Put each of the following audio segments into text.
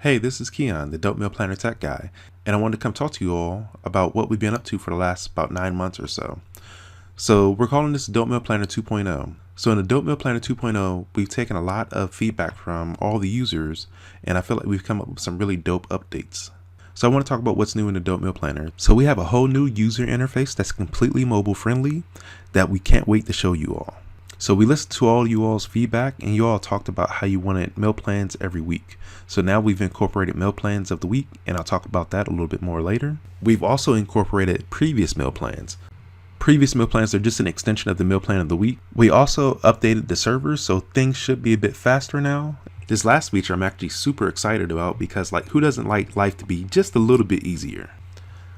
Hey, this is Keon, the Dope Meal Planner Tech Guy, and I wanted to come talk to you all about what we've been up to for the last about 9 months or so. So we're calling this Dope Meal Planner 2.0. So in the Dope Meal Planner 2.0, we've taken a lot of feedback from all the users, and I feel like we've come up with some really dope updates. So I want to talk about what's new in the Dope Meal Planner. So we have a whole new user interface that's completely mobile friendly that we can't wait to show you all. So we listened to all you all's feedback, and you all talked about how you wanted meal plans every week. So now we've incorporated meal plans of the week, and I'll talk about that a little bit more later. We've also incorporated previous meal plans. Previous meal plans are just an extension of the meal plan of the week. We also updated the servers, so things should be a bit faster now. This last feature I'm actually super excited about because who doesn't like life to be just a little bit easier?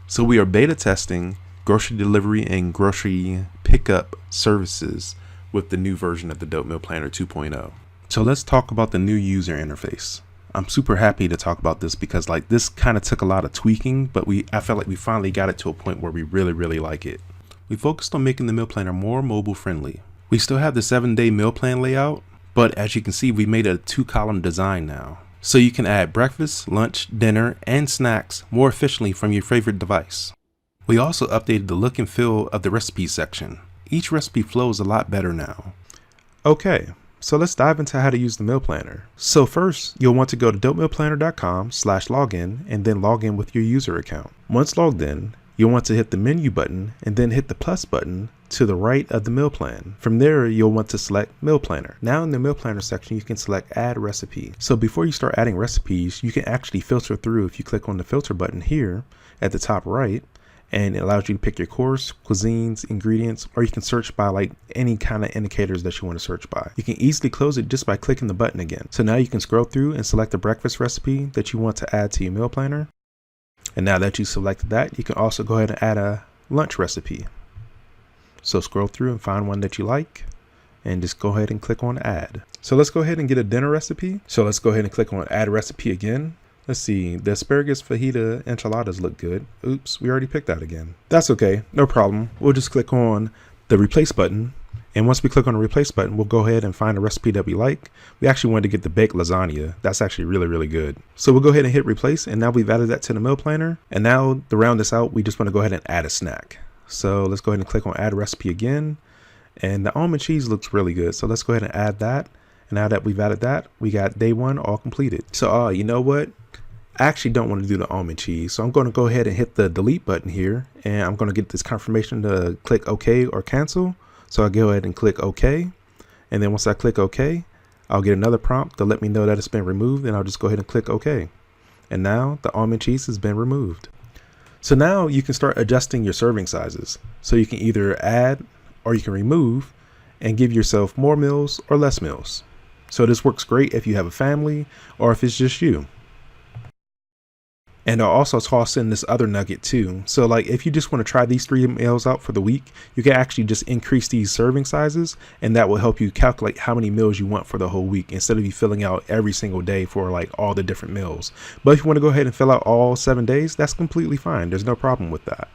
So we are beta testing grocery delivery and grocery pickup services with the new version of the Dope Meal Planner 2.0. So let's talk about the new user interface. I'm super happy to talk about this because this kind of took a lot of tweaking, but I felt like we finally got it to a point where we really like it. We focused on making the meal planner more mobile friendly. We still have the 7-day meal plan layout, but as you can see, we made a 2-column design now. So you can add breakfast, lunch, dinner, and snacks more efficiently from your favorite device. We also updated the look and feel of the recipes section. Each recipe flows a lot better now. Okay, so let's dive into how to use the meal planner. So first, you'll want to go to dopemealplanner.com/login and then log in with your user account. Once logged in, you'll want to hit the menu button and then hit the plus button to the right of the meal plan. From there, you'll want to select meal planner. Now in the meal planner section, you can select add recipe. So before you start adding recipes, you can actually filter through if you click on the filter button here at the top right, and it allows you to pick your course, cuisines, ingredients, or you can search by any kind of indicators that you want to search by. You can easily close it just by clicking the button again. So now you can scroll through and select the breakfast recipe that you want to add to your meal planner. And now that you selected that, you can also go ahead and add a lunch recipe. So scroll through and find one that you like and just go ahead and click on add. So let's go ahead and get a dinner recipe. So let's go ahead and click on add recipe again. Let's see, the asparagus fajita enchiladas look good. Oops, we already picked that again. That's okay, no problem. We'll just click on the replace button. And once we click on the replace button, we'll go ahead and find a recipe that we like. We actually wanted to get the baked lasagna. That's actually really good. So we'll go ahead and hit replace, and now we've added that to the meal planner. And now to round this out, we just want to go ahead and add a snack. So let's go ahead and click on add recipe again. And the almond cheese looks really good. So let's go ahead and add that. And now that we've added that, we got day 1 all completed. So you know what? I actually don't want to do the almond cheese. So I'm going to go ahead and hit the delete button here. And I'm going to get this confirmation to click OK or cancel. So I'll go ahead and click OK. And then once I click OK, I'll get another prompt to let me know that it's been removed. And I'll just go ahead and click OK. And now the almond cheese has been removed. So now you can start adjusting your serving sizes. So you can either add or you can remove and give yourself more meals or less meals. So this works great if you have a family or if it's just you. And I'll also toss in this other nugget too. So if you just want to try these 3 meals out for the week, you can actually just increase these serving sizes, and that will help you calculate how many meals you want for the whole week instead of you filling out every single day for all the different meals. But if you want to go ahead and fill out all 7 days, that's completely fine. There's no problem with that.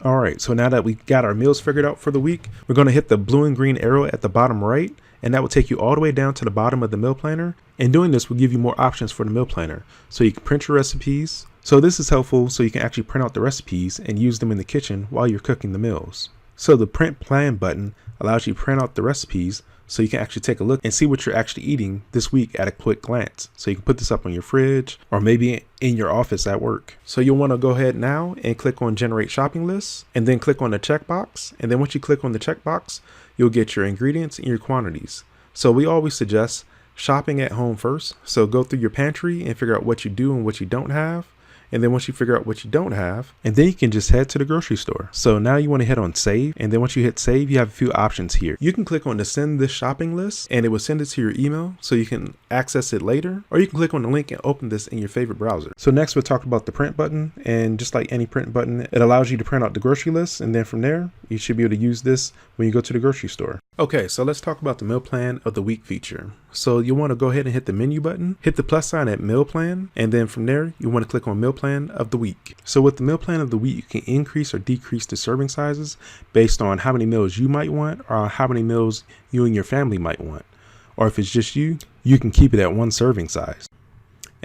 All right, so now that we got our meals figured out for the week, we're going to hit the blue and green arrow at the bottom right, and that will take you all the way down to the bottom of the meal planner. And doing this will give you more options for the meal planner. So you can print your recipes. So this is helpful so you can actually print out the recipes and use them in the kitchen while you're cooking the meals. So the print plan button allows you to print out the recipes so you can actually take a look and see what you're actually eating this week at a quick glance. So you can put this up on your fridge or maybe in your office at work. So you'll want to go ahead now and click on generate shopping lists and then click on the checkbox. And then once you click on the checkbox, you'll get your ingredients and your quantities. So we always suggest shopping at home first. So go through your pantry and figure out what you do and what you don't have. And then once you figure out what you don't have, and then you can just head to the grocery store. So now you want to hit on save. And then once you hit save, you have a few options here. You can click on the send this shopping list and it will send it to your email so you can access it later. Or you can click on the link and open this in your favorite browser. So next we'll talk about the print button. And just like any print button, it allows you to print out the grocery list. And then from there, you should be able to use this when you go to the grocery store. Okay, so let's talk about the meal plan of the week feature. So you want to go ahead and hit the menu button, hit the plus sign at meal plan, and then from there you want to click on meal plan of the week. So with the meal plan of the week, you can increase or decrease the serving sizes based on how many meals you might want or how many meals you and your family might want. Or if it's just you, you can keep it at 1 serving size.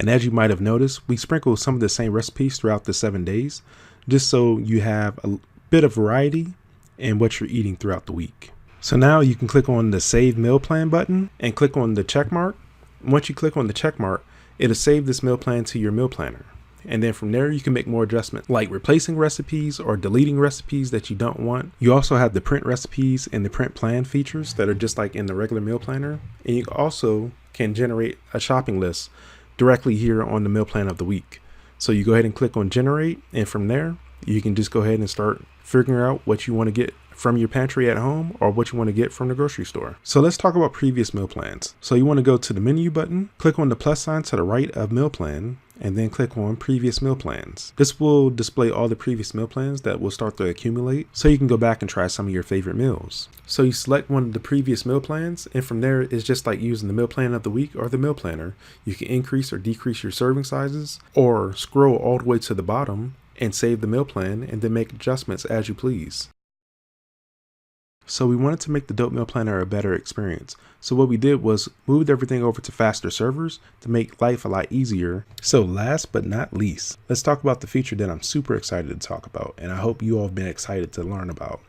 And as you might have noticed, we sprinkle some of the same recipes throughout the 7 days, just so you have a bit of variety in what you're eating throughout the week. So now you can click on the Save Meal Plan button and click on the check mark. Once you click on the check mark, it'll save this meal plan to your meal planner. And then from there, you can make more adjustments like replacing recipes or deleting recipes that you don't want. You also have the print recipes and the print plan features that are just like in the regular meal planner. And you also can generate a shopping list directly here on the meal plan of the week. So you go ahead and click on generate, and from there, you can just go ahead and start figuring out what you want to get from your pantry at home or what you want to get from the grocery store. So let's talk about previous meal plans. So you want to go to the menu button, click on the plus sign to the right of meal plan, and then click on previous meal plans. This will display all the previous meal plans that will start to accumulate, so you can go back and try some of your favorite meals. So you select one of the previous meal plans, and from there it's just like using the meal plan of the week or the meal planner. You can increase or decrease your serving sizes, or scroll all the way to the bottom and save the meal plan and then make adjustments as you please. So we wanted to make the Dope Meal Planner a better experience. So what we did was moved everything over to faster servers to make life a lot easier. So last but not least, let's talk about the feature that I'm super excited to talk about, and I hope you all have been excited to learn about.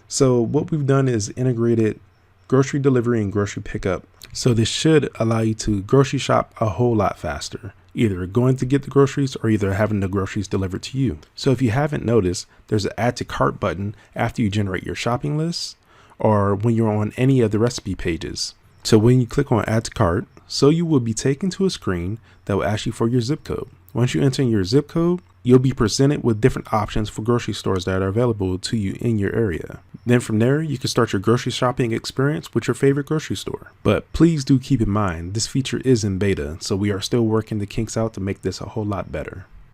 So what we've done is integrated grocery delivery and grocery pickup. So this should allow you to grocery shop a whole lot faster, either going to get the groceries or either having the groceries delivered to you. So if you haven't noticed, there's an add to cart button after you generate your shopping list, or when you're on any of the recipe pages. So when you click on add to cart, so you will be taken to a screen that will ask you for your zip code. Once you enter in your zip code, you'll be presented with different options for grocery stores that are available to you in your area. Then from there, you can start your grocery shopping experience with your favorite grocery store. But please do keep in mind, this feature is in beta, so we are still working the kinks out to make this a whole lot better.